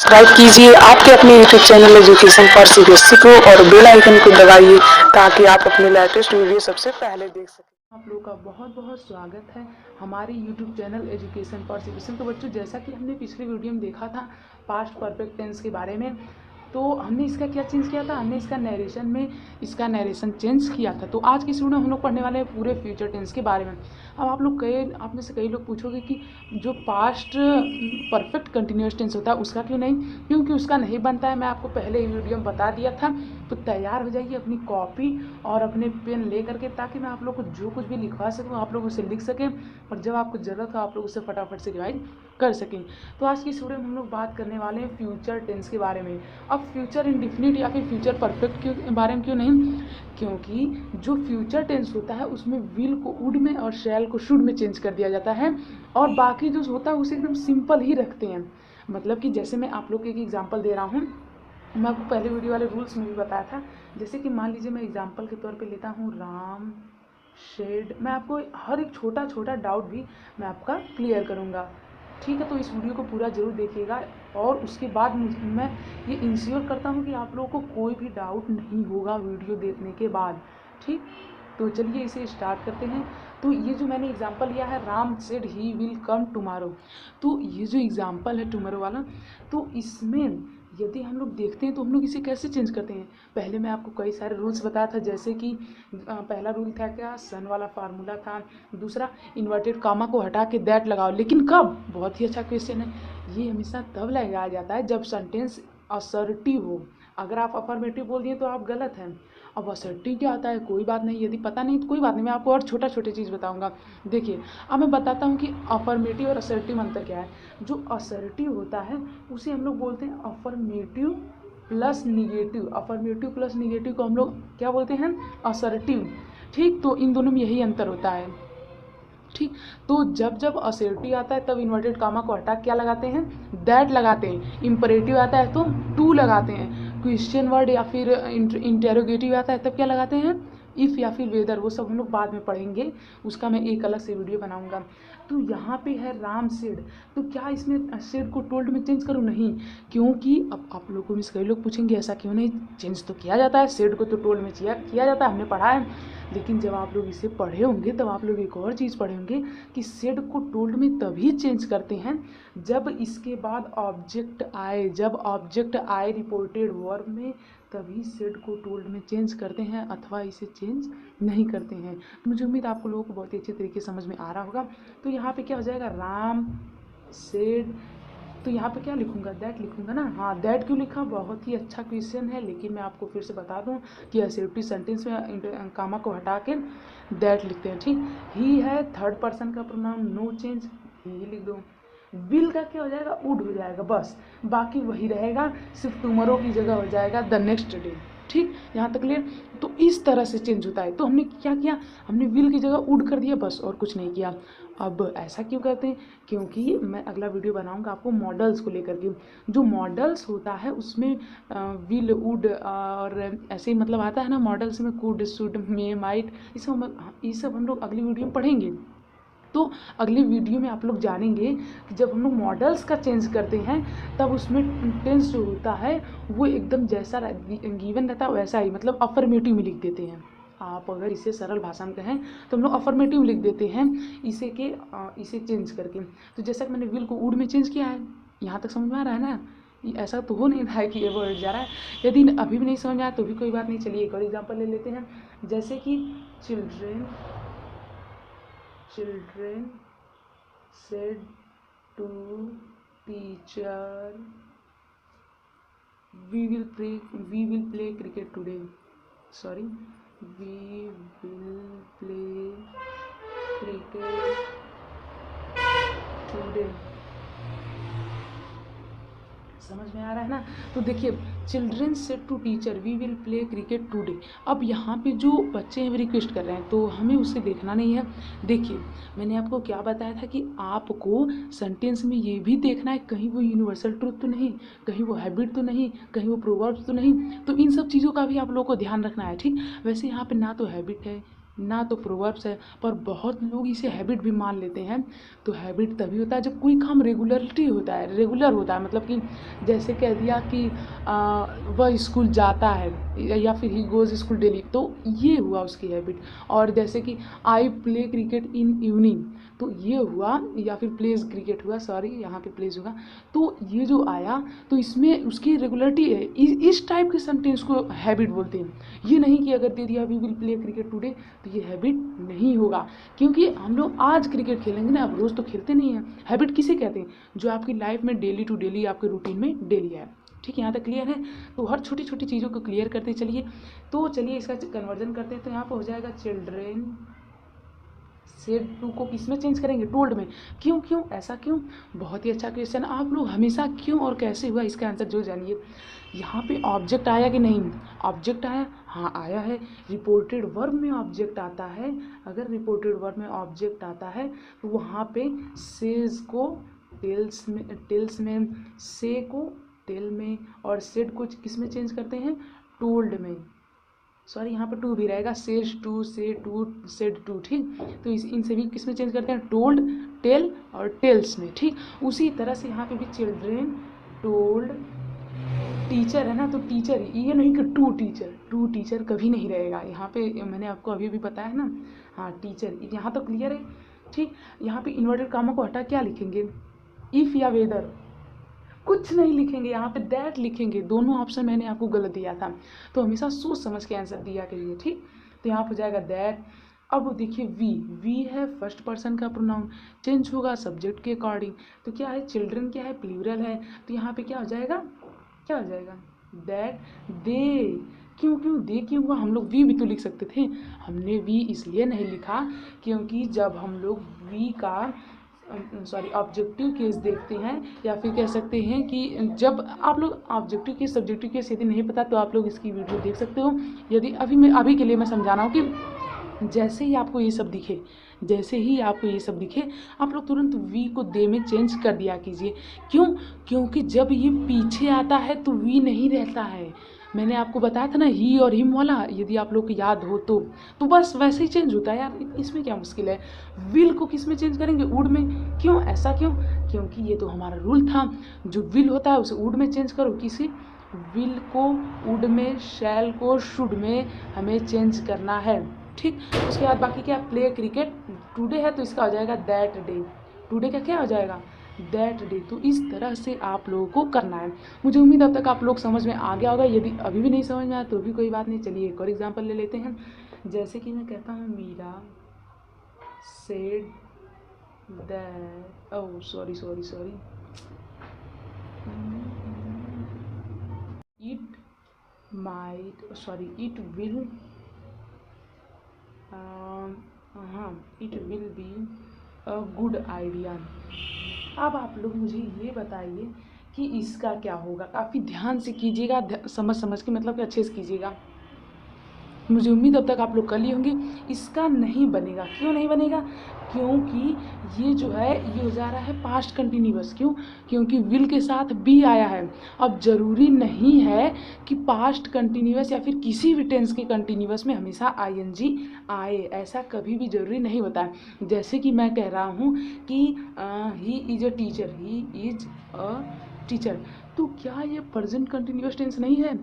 Subscribe कीजिए आपके अपने YouTube channel education for CBSE को और बेल आइकन को दबाइए ताकि आप अपने लेटेस्ट वीडियो सबसे पहले देख सकें। आप लोगों का बहुत बहुत स्वागत है हमारे YouTube channel education for CBSE. तो बच्चों, जैसा कि हमने पिछले वीडियो में देखा था पास्ट परफेक्ट टेंस के बारे में, तो हमने इसका क्या चेंज किया था, हमने इसका नरेशन चेंज किया था। तो आज की इस वीडियो में हम लोग पढ़ने वाले हैं पूरे फ्यूचर टेंस के बारे में। अब आप में से कई लोग पूछोगे कि जो पास्ट परफेक्ट कंटिन्यूअस टेंस होता है उसका क्यों नहीं, क्योंकि उसका नहीं बनता है। मैं आपको पहले ही वीडियो में बता दिया था। तो तैयार हो जाइए अपनी कॉपी और अपने पेन ले करके, ताकि मैं आप लोग को जो कुछ भी लिखवा सकूँ आप लोग उसे लिख सकें और जब आपको ज़रूरत हो आप लोग उसे फटाफट से रिवाइज कर सकें। तो आज की इस वीडियो में हम लोग बात करने वाले हैं फ्यूचर टेंस के बारे में। अब फ्यूचर इंडिफिनिट या फिर फ्यूचर परफेक्ट के बारे में क्यों नहीं, क्योंकि जो फ्यूचर टेंस होता है उसमें विल को वुड में और शैल को शुड में चेंज कर दिया जाता है और बाकी जो होता है उसे एकदम सिंपल ही रखते हैं। मतलब कि जैसे मैं आप लोग को एक एग्जाम्पल दे रहा हूँ, मैं आपको पहले वीडियो वाले रूल्स में भी बताया था। जैसे कि मान लीजिए मैं एग्जांपल के तौर पे लेता हूँ राम शेड। मैं आपको हर एक छोटा छोटा डाउट भी मैं आपका क्लियर करूँगा, ठीक है। तो इस वीडियो को पूरा ज़रूर देखिएगा और उसके बाद मैं ये इंश्योर करता हूँ कि आप लोगों को कोई भी डाउट नहीं होगा वीडियो देखने के बाद, ठीक। तो चलिए इसे स्टार्ट करते हैं। तो ये जो मैंने एग्जांपल लिया है, Ram said he will come tomorrow, तो ये जो एग्जांपल है टुमारो वाला, तो इसमें यदि हम लोग देखते हैं तो हम लोग इसे कैसे चेंज करते हैं। पहले मैं आपको कई सारे रूल्स बताया था, जैसे कि पहला रूल था क्या, सन वाला फार्मूला था। दूसरा, इन्वर्टेड कामा को हटा के दैट लगाओ, लेकिन कब, बहुत ही अच्छा क्वेश्चन है। ये हमेशा तब लगाया जाता है जब सेंटेंस असर्टिव हो। अगर आप अफर्मेटिव बोल दिए तो आप गलत हैं। अब असर्टिव क्या होता है, कोई बात नहीं, यदि पता नहीं तो कोई बात नहीं, मैं आपको और छोटा छोटे चीज़ बताऊंगा। देखिए, अब मैं बताता हूँ कि अफर्मेटिव और असर्टिव अंतर क्या है। जो असर्टिव होता है उसे हम लोग बोलते हैं affirmative plus negative. Affirmative plus negative को हम लोग क्या बोलते हैं, असर्टिव, ठीक। तो इन दोनों में यही अंतर होता है, ठीक। तो जब जब असर्टिव आता है तब इन्वर्टेड कामा को हटा क्या लगाते हैं, दैट लगाते हैं। इंपरेटिव आता है तो टू लगाते हैं। क्वेश्चन वर्ड या फिर इंटेरोगेटिव आता है तब क्या लगाते हैं, इफ़ या फिर वेदर। वो सब हम लोग बाद में पढ़ेंगे, उसका मैं एक अलग से वीडियो बनाऊंगा। तो यहाँ पे है राम सेड, तो क्या इसमें सेड को टोल्ड में चेंज करूँ, नहीं, क्योंकि अब आप लोगों में से कई लोग पूछेंगे ऐसा क्यों नहीं, चेंज तो किया जाता है, सेड को तो टोल्ड में किया जाता है, हमने पढ़ा है। लेकिन जब आप लोग इसे पढ़े होंगे तब आप लोग एक और चीज़ पढ़े होंगे कि सेड को टोल्ड में तभी चेंज करते हैं जब इसके बाद ऑब्जेक्ट आए। जब ऑब्जेक्ट आए रिपोर्टेड वर्ब में, तभी सेड को टोल्ड में चेंज करते हैं, अथवा इसे चेंज नहीं करते हैं। तो मुझे उम्मीद आप लोगों को बहुत ही अच्छे तरीके से समझ में आ रहा होगा। तो यहाँ पे क्या हो जाएगा, राम सेड, तो यहाँ पे क्या लिखूँगा, दैट लिखूँगा ना। हाँ, दैट क्यों लिखा, बहुत ही अच्छा क्वेश्चन है, लेकिन मैं आपको फिर से बता दूँ कि असर्टिव सेंटेंस में कामा को हटा के दैट लिखते हैं, ठीक। ही है थर्ड पर्सन का प्रोनाउन, नो चेंज, ही लिख दो। विल का क्या हो जाएगा, वुड हो जाएगा, बस बाकी वही रहेगा, सिर्फ टुमारो की जगह हो जाएगा द नेक्स्ट डे, ठीक। यहाँ तक क्लियर। तो इस तरह से चेंज होता है। तो हमने क्या किया, हमने विल की जगह वुड कर दिया, बस और कुछ नहीं किया। अब ऐसा क्यों करते हैं, क्योंकि मैं अगला वीडियो बनाऊंगा आपको मॉडल्स को लेकर के। जो मॉडल्स होता है उसमें विल वुड और ऐसे ही मतलब आता है ना, मॉडल्स में कुड शुड मे माइट, ये सब हम लोग अगली वीडियो में पढ़ेंगे। तो अगली वीडियो में आप लोग जानेंगे कि जब हम लोग मॉडल्स का चेंज करते हैं तब उसमें टेंस जो होता है वो एकदम जैसा गिवन रहता है वैसा ही, मतलब अफर्मेटिव में लिख देते हैं। आप अगर इसे सरल भाषा में कहें तो हम लोग अफर्मेटिव लिख देते हैं इसे चेंज करके। तो जैसा कि मैंने विल को वुड में चेंज किया है, यहाँ तक समझ में आ रहा है ना। ऐसा तो हो नहीं रहा है कि ये वर्ड जा रहा है। यदि अभी भी नहीं समझ में आया तो भी कोई बात नहीं, चलिए एक और एग्जाम्पल ले लेते हैं। जैसे कि children said to teacher we will play cricket today, sorry, we will play cricket today। समझ में आ रहा है ना। तो देखिए, children said to teacher we will play cricket today. अब यहाँ पे जो बच्चे हैं रिक्वेस्ट कर रहे हैं तो हमें उसे देखना नहीं है। देखिए, मैंने आपको क्या बताया था कि आपको सेंटेंस में ये भी देखना है कहीं वो यूनिवर्सल ट्रूथ तो नहीं, कहीं वो हैबिट तो नहीं, कहीं वो प्रोवर्ब्स तो नहीं। तो इन सब चीज़ों का भी आप लोगों को ध्यान रखना है, ठीक। वैसे यहाँ पे ना तो हैबिट है, ना तो प्रोवर्ब्स है, पर बहुत लोग इसे हैबिट भी मान लेते हैं। तो हैबिट तभी होता है जब कोई काम रेगुलर होता है, मतलब कि जैसे कह दिया कि वह स्कूल जाता है या फिर ही गोज़ स्कूल डेली, तो ये हुआ उसकी हैबिट। और जैसे कि I play cricket in evening, तो ये हुआ, या फिर प्लेज क्रिकेट हुआ, सॉरी यहाँ पे प्लेज होगा। तो ये जो आया तो इसमें उसकी रेगुलरिटी है। इस टाइप के सेंटेंस को हैबिट बोलते हैं। ये नहीं कि अगर दे दिया we will play cricket today तो ये हैबिट नहीं होगा, क्योंकि हम लोग आज क्रिकेट खेलेंगे ना, अब रोज़ तो खेलते नहीं हैं। हैबिट किसे कहते हैं? जो आपकी लाइफ में डेली टू डेली आपके रूटीन में डेली है। ठीक है, यहाँ तक क्लियर है? तो हर छोटी छोटी चीज़ों को क्लियर करते चलिए। तो चलिए इसका कन्वर्जन करते हैं। तो यहाँ पर हो जाएगा चिल्ड्रेन सेड टू को किस में चेंज करेंगे? टोल्ड में। क्यों ऐसा क्यों? बहुत ही अच्छा क्वेश्चन। आप लोग हमेशा क्यों और कैसे हुआ इसका आंसर जो जानिए। यहाँ पे ऑब्जेक्ट आया कि नहीं? ऑब्जेक्ट आया, हाँ आया है। रिपोर्टेड वर्ब में ऑब्जेक्ट आता है। अगर रिपोर्टेड वर्ब में ऑब्जेक्ट आता है तो वहाँ पे सेज को टेल्स में, से को टेल में, और सेड को किस में चेंज करते हैं? टोल्ड में। सॉरी यहाँ पर टू भी रहेगा, सेज टू, से टू, सेड टू। ठीक, तो इन सभी किस में चेंज करते हैं? टोल्ड, टेल और टेल्स में। ठीक, उसी तरह से यहाँ पे भी चिल्ड्रेन, टोल्ड, टीचर है ना, तो टीचर, ये नहीं कि टू टीचर कभी नहीं रहेगा। यहाँ पे मैंने आपको अभी भी बताया है ना, हाँ टीचर। यहाँ तो क्लियर है? ठीक, यहाँ पे इन्वर्टेड कामा को हटा क्या लिखेंगे? इफ़ या वेदर, कुछ नहीं लिखेंगे, यहाँ पे दैट लिखेंगे। दोनों ऑप्शन मैंने आपको गलत दिया था, तो हमेशा सोच समझ के आंसर दिया करिए। ठीक, तो यहाँ पर हो जाएगा दैट। अब देखिए वी है फर्स्ट पर्सन का प्रोनाउन, चेंज होगा सब्जेक्ट के अकॉर्डिंग। तो क्या है? चिल्ड्रन क्या है? प्लूरल है, तो यहाँ पे क्या हो जाएगा? दैट, दे। क्यों दे क्यों हुआ? हम लोग वी भी तो लिख सकते थे। हमने वी इसलिए नहीं लिखा क्योंकि जब हम लोग वी का ऑब्जेक्टिव केस देखते हैं, या फिर कह सकते हैं कि जब आप लोग ऑब्जेक्टिव केस सब्जेक्टिव केस यदि नहीं पता तो आप लोग इसकी वीडियो देख सकते हो। यदि अभी के लिए मैं समझा रहा हूँ कि जैसे ही आपको ये सब दिखे आप लोग तुरंत वी को दे में चेंज कर दिया कीजिए। क्योंकि जब ये पीछे आता है तो वी नहीं रहता है। मैंने आपको बताया था ना ही और हिम वाला, यदि आप लोग को याद हो तो बस वैसे ही चेंज होता है यार, इसमें क्या मुश्किल है। विल को किस में चेंज करेंगे? वुड में। ऐसा क्योंकि ये तो हमारा रूल था, जो विल होता है उसे वुड में चेंज करो। किसी विल को वुड में, शैल को शुड में हमें चेंज करना है। ठीक, उसके बाद बाकी क्या? प्ले क्रिकेट टुडे है तो इसका हो जाएगा दैट डे। टुडे का क्या हो जाएगा? That day. तो इस तरह से आप लोगों को करना है। मुझे उम्मीद अब तक आप लोग समझ में आ गया होगा। यदि अभी भी नहीं समझ में आया तो भी कोई बात नहीं। चलिए एक और एग्जांपल ले लेते हैं। जैसे कि मैं कहता हूँ Meera said that, oh sorry it will, it will be a good idea. अब आप लोग मुझे ये बताइए कि इसका क्या होगा। काफ़ी ध्यान से कीजिएगा, समझ के, मतलब कि अच्छे से कीजिएगा। मुझे उम्मीद अब तक आप लोग कर लिए होंगे। इसका नहीं बनेगा। क्यों नहीं बनेगा? क्योंकि ये जो है ये हो जा रहा है पास्ट कंटिन्यूअस। क्योंकि विल के साथ बी आया है। अब ज़रूरी नहीं है कि पास्ट कंटिन्यूअस या फिर किसी भी टेंस के कंटिन्यूअस में हमेशा आईएनजी आए, ऐसा कभी भी ज़रूरी नहीं होता है। जैसे कि मैं कह रहा हूँ कि ही इज़ अ टीचर, तो क्या ये प्रेजेंट कंटिन्यूअस टेंस नहीं है?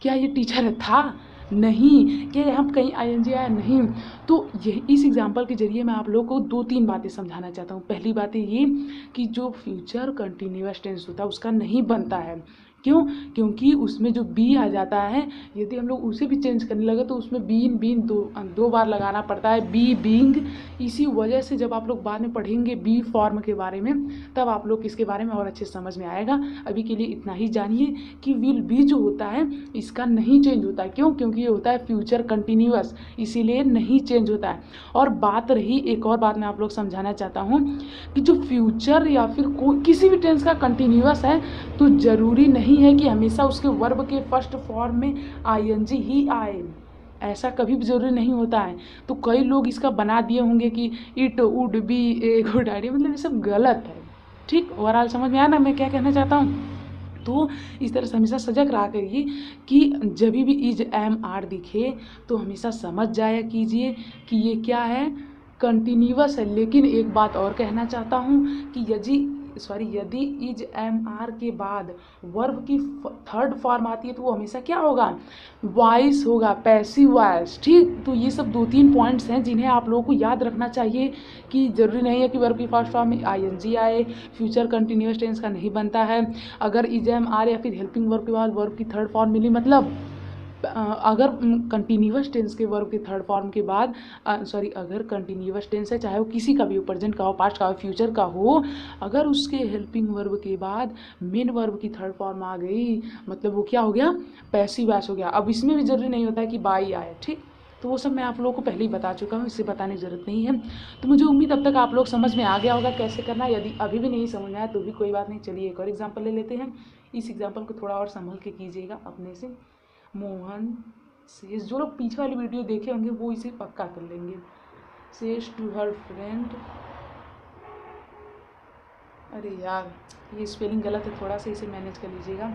क्या ये टीचर था? नहीं। क्या यहाँ कहीं आईएनजी आया? नहीं। तो ये इस एग्जांपल के जरिए मैं आप लोगों को 2-3 बातें समझाना चाहता हूँ। पहली बात ये कि जो फ्यूचर कंटिन्यूअस टेंस होता है उसका नहीं बनता है। क्योंकि उसमें जो बी आ जाता है, यदि हम लोग उसे भी चेंज करने लगे तो उसमें बीन दो बार लगाना पड़ता है, बी बीइंग। इसी वजह से जब आप लोग बाद में पढ़ेंगे बी फॉर्म के बारे में तब आप लोग इसके बारे में और अच्छे समझ में आएगा। अभी के लिए इतना ही जानिए कि विल बी जो होता है इसका नहीं चेंज होता है। क्योंकि ये होता है फ्यूचर कंटिन्यूअस, इसीलिए नहीं चेंज होता है। और बात रही, एक और बात मैं आप लोग समझाना चाहता हूँ कि जो फ्यूचर या फिर किसी भी टेंस का कंटिन्यूअस है तो ज़रूरी नहीं है कि हमेशा उसके वर्ब के फर्स्ट फॉर्म में आईएनजी ही आए, ऐसा कभी भी ज़रूरी नहीं होता है। तो कई लोग इसका बना दिए होंगे कि it would be a good idea, मतलब ये सब गलत है। ठीक, ओवरऑल समझ में आया ना मैं क्या कहना चाहता हूँ? तो इस तरह से हमेशा सजग रहा करिए कि जब भी इज एम आर दिखे तो हमेशा समझ जाया कीजिए कि ये क्या है, कंटिन्यूअस है। लेकिन एक बात और कहना चाहता हूँ कि यदि इज एम आर के बाद वर्ब की थर्ड फॉर्म आती है तो वो हमेशा क्या होगा, वॉइस होगा, पैसिव वॉइस। ठीक, तो ये सब 2-3 पॉइंट्स हैं जिन्हें आप लोगों को याद रखना चाहिए कि ज़रूरी नहीं है कि वर्ब की फर्स्ट फॉर्म में आईएनजी आए, फ्यूचर कंटिन्यूअस टेंस का नहीं बनता है। अगर इज एम आर या फिर हेल्पिंग वर्ब के बाद वर्ब की थर्ड फॉर्म मिली, मतलब अगर कंटिन्यूअस टेंस के वर्ब के थर्ड फॉर्म के बाद अगर कंटिन्यूअस टेंस है, चाहे वो किसी का भी हो, प्रेजेंट का हो, पास्ट का हो, फ्यूचर का हो, अगर उसके हेल्पिंग वर्ब के बाद मेन वर्ब की थर्ड फॉर्म आ गई, मतलब वो क्या हो गया, पैसिव वॉइस हो गया। अब इसमें भी ज़रूरी नहीं होता है कि बाई आए। ठीक, तो वो सब मैं आप लोगों को पहले ही बता चुका हूँ, इससे बताने की ज़रूरत नहीं है। तो मुझे उम्मीद अब तक आप लोग समझ में आ गया होगा कैसे करना। यदि अभी भी नहीं समझ में आया तो भी कोई बात नहीं, चलिए एक और एग्जाम्पल ले लेते हैं। इस एग्जाम्पल को थोड़ा और संभल के कीजिएगा अपने से। मोहन सेज, जो लोग पीछे वाली वीडियो देखे होंगे वो इसे पक्का कर लेंगे। सेज टू हर फ्रेंड, अरे यार ये स्पेलिंग गलत है, थोड़ा सा इसे मैनेज कर लीजिएगा।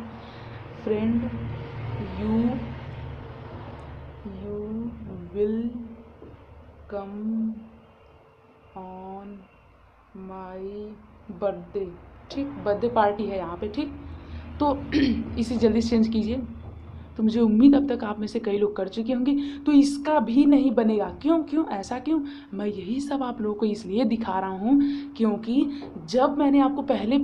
Friend you will come on my birthday. ठीक, बर्थडे पार्टी है यहाँ पे। ठीक, तो इसे जल्दी से चेंज कीजिए। तो मुझे उम्मीद अब तक आप में से कई लोग कर चुके होंगे। तो इसका भी नहीं बनेगा, क्यों ऐसा क्यों? मैं यही सब आप लोगों को इसलिए दिखा रहा हूँ क्योंकि जब मैंने आपको पहले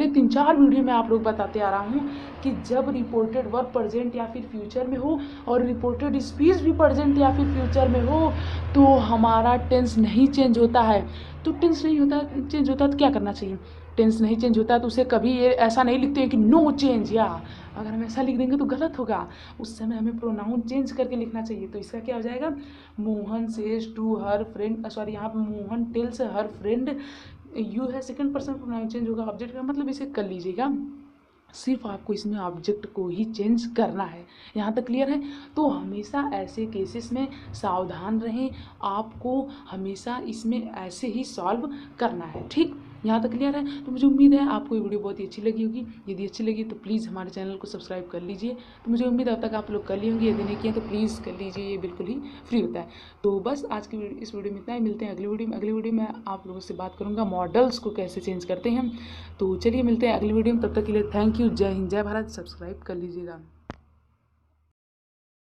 3-4 वीडियो में आप लोग बताते आ रहा हूँ कि जब रिपोर्टेड वर्ब प्रेजेंट या फिर फ्यूचर में हो और रिपोर्टेड स्पीच भी प्रेजेंट या फिर फ्यूचर में हो तो हमारा टेंस नहीं चेंज होता है। तो टेंस नहीं होता, चेंज होता तो क्या करना चाहिए? टेंस नहीं चेंज होता तो उसे कभी ये ऐसा नहीं लिखते हैं कि नो चेंज, या अगर हम ऐसा लिख देंगे तो गलत होगा। उस समय हमें प्रोनाउन चेंज करके लिखना चाहिए। तो इसका क्या हो जाएगा, Mohan says to her friend, यहाँ पे Mohan tells her friend, you है सेकंड पर्सन प्रोनाउन चेंज होगा, ऑब्जेक्ट का मतलब इसे कर लीजिएगा। सिर्फ आपको इसमें ऑब्जेक्ट को ही चेंज करना है। यहाँ तक क्लियर है? तो हमेशा ऐसे केसेस में सावधान रहें, आपको हमेशा इसमें ऐसे ही सॉल्व करना है। ठीक, यहाँ तक क्लियर है? तो मुझे उम्मीद है आपको ये वीडियो बहुत ही अच्छी लगी होगी। यदि अच्छी लगी तो प्लीज़ हमारे चैनल को सब्सक्राइब कर लीजिए। तो मुझे उम्मीद है अब तक आप लोग कर लिए होंगे, यदि नहीं किए तो प्लीज़ कर लीजिए, ये बिल्कुल ही फ्री होता है। तो बस आज की इस वीडियो में इतना ही, मिलते हैं अगली वीडियो में। अगली वीडियो में आप लोगों से बात करूँगा मॉडल्स को कैसे चेंज करते हैं। तो चलिए मिलते हैं अगली वीडियो में, तब तक के लिए थैंक यू। जय हिंद, जय भारत। सब्सक्राइब कर लीजिएगा।